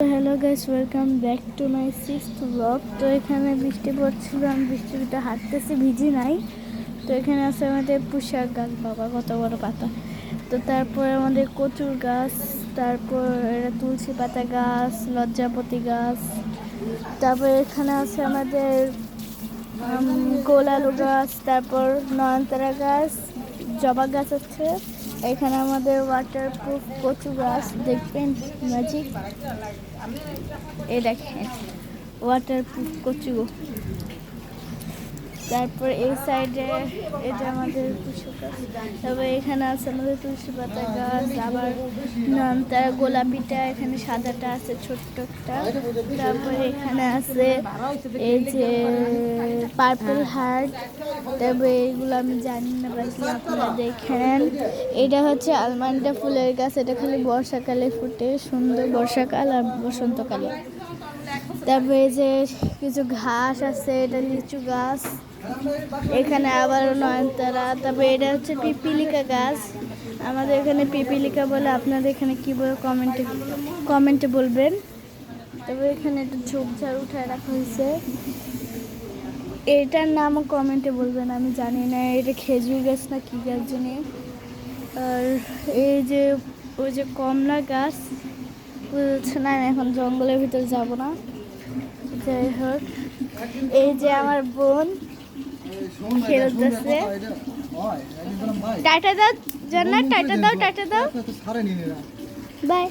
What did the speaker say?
Hello guys, welcome back to my sixth blog. তো এখানে বৃষ্টি পড়ছিল, আমি বৃষ্টির ভিতরে হাঁটতেছি, ভিজি নাই। তো এখানে আছে আমাদের পুষার গাছ, বাবা কত বড় পাতা। তো তারপর আমাদের কচুর গাছ, তারপর এটা তুলসী পাতা গাছ, লজ্জাপতি গাছ। তারপর এখানে আছে আমাদের গোল আলু গাছ, তারপর নয়নতারা গাছ, জবা গাছ আছে। এখানে আমাদের ওয়াটারপ্রুফ কচু গাছ, দেখবেন ম্যাজিক। এই দেখেন ওয়াটারপ্রুফ কচু। তারপর এই সাইডে এটা আমাদের কুসু গাছ। তারপর এখানে আছে আমাদের তুলসী পাতা গাছ, আবার নয়নতারা গোলাপিটা, এখানে সাদাটা আছে ছোট্টটা। তারপর এখানে আছে এই যে পার্পল হার্ট। তারপরে এইগুলো আমি জানি না, বাকি আপনারা দেখেন। এটা হচ্ছে আলমান্ডা ফুলের গাছ, এটা খালি বর্ষাকালে ফুটে, সুন্দর বর্ষাকাল আর বসন্তকালে। তারপরে যে কিছু ঘাস আছে, এটা লিচু গাছ। এখানে আবার নয়নতারা। তারপরে এটা হচ্ছে পিপিলিকা গাছ, আমাদের এখানে পিপিলিকা বলে, আপনাদের এখানে কী বলে কমেন্টে বলবেন। তারপরে এখানে একটা ঝোপঝাড় উঠায় রাখা হয়েছে, এটার নামও কমেন্টে বলবেন, আমি জানি না এটা খেজুর গাছ না কী গাছ জানি। আর এই যে ওই যে কমলা গাছ, বুঝছে না, আমি এখন জঙ্গলের ভিতরে যাব না। যাই হোক, এই যে আমার বোন খেলতেছে। টাটা দাও জান্নাত, টাটা দাও, টাটা দাও, বাই।